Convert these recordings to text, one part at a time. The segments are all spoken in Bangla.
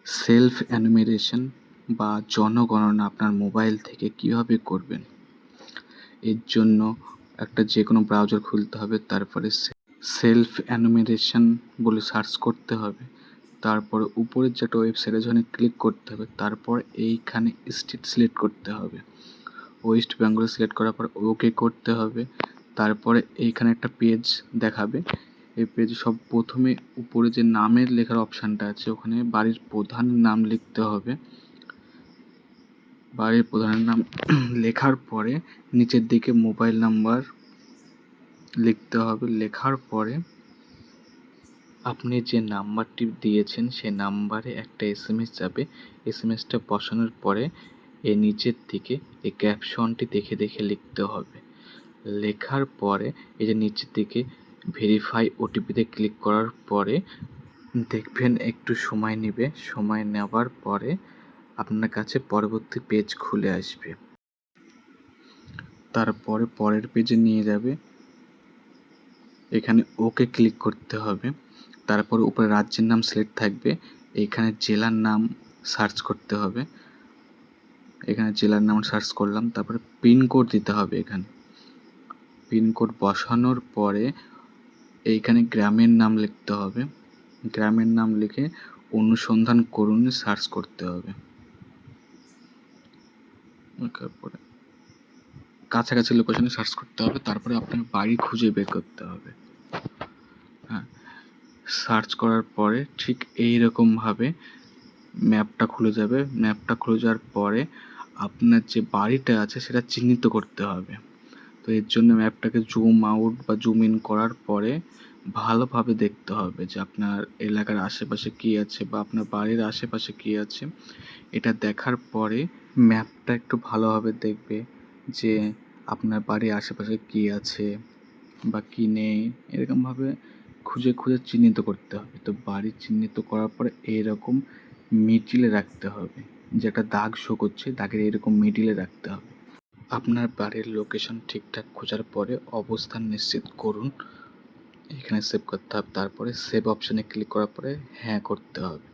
সেলফ এনুমেরেশন বা জনগণনা আপনার মোবাইল থেকে কীভাবে করবেন। এর জন্য একটা যে কোনো ব্রাউজার খুলতে হবে, তারপরে সেলফ এনুমেরেশন বলে সার্চ করতে হবে। তারপরে উপরের যে একটা ওয়েবসাইটে যখন ক্লিক করতে হবে, তারপর এইখানে স্টেট সিলেক্ট করতে হবে। ওয়েস্ট বেঙ্গল সিলেক্ট করার পর ওকে করতে হবে। তারপরে এইখানে একটা পেজ দেখাবে। এই পেজে সব প্রথমে উপরে যে নামের লেখার অপশানটা আছে, ওখানে বাড়ির প্রধানের নাম লিখতে হবে। বাড়ির প্রধানের নাম লেখার পরে নিচের দিকে মোবাইল নাম্বার লিখতে হবে। লেখার পরে আপনি যে নাম্বারটি দিয়েছেন সেই নাম্বারে একটা SMS যাবে। SMSটা বসানোর পরে এর নিচের দিকে এই ক্যাপশনটি দেখে দেখে লিখতে হবে। লেখার পরে এই যে নিচের দিকে ভেরিফাই OTPতে ক্লিক করার পরে দেখবেন একটু সময় নেবে। সময় নেওয়ার পরে আপনার কাছে পরবর্তী পেজ খুলে আসবে। তারপরে পরের পেজে নিয়ে যাবে। এখানে ওকে ক্লিক করতে হবে। তারপর উপরে রাজ্যের নাম সিলেক্ট থাকবে। এইখানে জেলার নাম সার্চ করতে হবে। এখানে জেলার নাম সার্চ করলাম। তারপরে পিনকোড দিতে হবে। এখানে পিনকোড বসানোর পরে এইখানে গ্রামের নাম লিখতে হবে। গ্রামের নাম লিখে অনুসন্ধান করুন সার্চ করতে হবে। তারপরে কাছাকাছি লোকেশনে সার্চ করতে হবে। তারপরে আপনার বাড়ি খুঁজে বের করতে হবে। হ্যাঁ, সার্চ করার পরে ঠিক এইরকমভাবে ম্যাপটা খুলে যাবে। ম্যাপটা খুলে যাওয়ার পরে আপনার যে বাড়িটা আছে সেটা চিহ্নিত করতে হবে। তো এর জন্য ম্যাপটাকে জুম আউট বা জুম ইন করার পরে ভালোভাবে দেখতে হবে যে আপনার এলাকার আশেপাশে কী আছে বা আপনার বাড়ির আশেপাশে কী আছে। এটা দেখার পরে ম্যাপটা একটু ভালোভাবে দেখবে যে আপনার বাড়ির আশেপাশে কী আছে বা কী নেই, এরকমভাবে খুঁজে খুঁজে চিহ্নিত করতে হবে। তো বাড়ি চিহ্নিত করার পরে এইরকম মিডিলে রাখতে হবে। যে একটা দাগ শো করছে, দাগের এরকম মিডিলে রাখতে হবে। আপনার বাড়ির লোকেশন ঠিকঠাক খোঁজার পরে অবস্থান নিশ্চিত করুন। এখানে সেভ করতে হবে। তারপরে সেভ অপশানে ক্লিক করার পরে হ্যাঁ করতে হবে।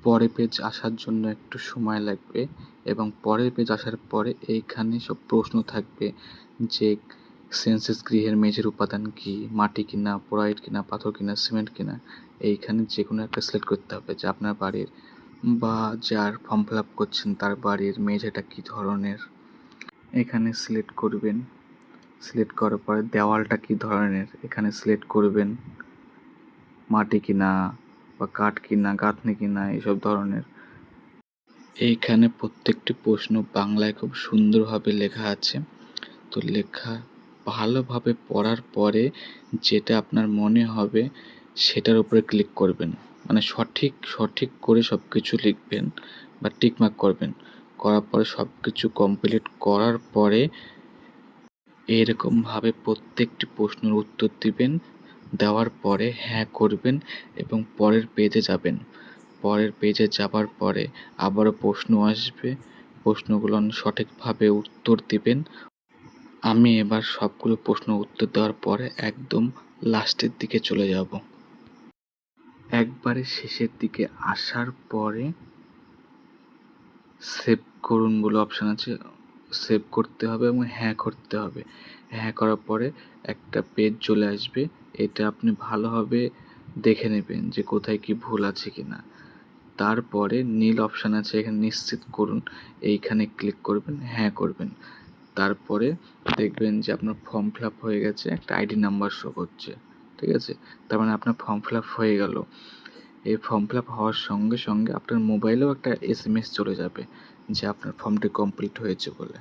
পরের পেজ আসার জন্য একটু সময় লাগবে এবং পরের পেজ আসার পরে এইখানে সব প্রশ্ন থাকবে যে সেন্সাস গৃহের মেঝের উপাদান কি, মাটি কিনা, পোড়াইট কিনা, পাথর কিনা, সিমেন্ট কিনা। এইখানে যে কোনো একটা সিলেক্ট করতে হবে যে আপনার বাড়ির বা যার ফর্ম ফিল আপ করছেন তার বাড়ির মেঝেটা কী ধরনের। এখানে সিলেক্ট করবেন। সিলেক্ট করার পরে দেওয়ালটা কী ধরনের এখানে সিলেক্ট করবেন। মাটি কিনা বা কাঠ কিনা, গাঁথনি কিনা, এইসব ধরনের। এইখানে প্রত্যেকটি প্রশ্ন বাংলায় খুব সুন্দরভাবে লেখা আছে। তো লেখা ভালোভাবে পড়ার পরে যেটা আপনার মনে হবে সেটার উপরে ক্লিক করবেন। মানে সঠিক করে সব কিছু লিখবেন বা টিকমার্ক করবেন। করার পরে সব কিছু কমপ্লিট করার পরে এরকমভাবে প্রত্যেকটি প্রশ্নের উত্তর দিবেন। দেওয়ার পরে হ্যাঁ করবেন এবং পরের পেজে যাবেন। পরের পেজে যাবার পরে আবারও প্রশ্ন আসবে। প্রশ্নগুলো সঠিকভাবে উত্তর দিবেন। আমি এবার সবগুলো প্রশ্ন উত্তর দেওয়ার পরে একদম লাস্টের দিকে চলে যাব। একবারে শেষের দিকে আসার পরে সেভ করুন বলে অপশান আছে, সেভ করতে হবে এবং হ্যাঁ করতে হবে। হ্যাঁ করার পরে একটা পেজ চলে আসবে। এটা আপনি ভালোভাবে দেখে নেবেন যে কোথায় কি ভুল আছে কিনা। তারপরে নীল অপশান আছে, এখানে নিশ্চিত করুন, এইখানে ক্লিক করবেন, হ্যাঁ করবেন। তারপরে দেখবেন যে আপনার ফর্ম ফিল আপ হয়ে গেছে, একটা আইডি নাম্বার শো করছে। ঠিক আছে, তার মানে আপনার ফর্ম ফিল আপ হয়ে গেল। এই ফর্ম ফিল আপ হওয়ার সঙ্গে সঙ্গে আপনার মোবাইলেও একটা SMS চলে যাবে যে আপনার ফর্মটি কমপ্লিট হয়েছে বলে।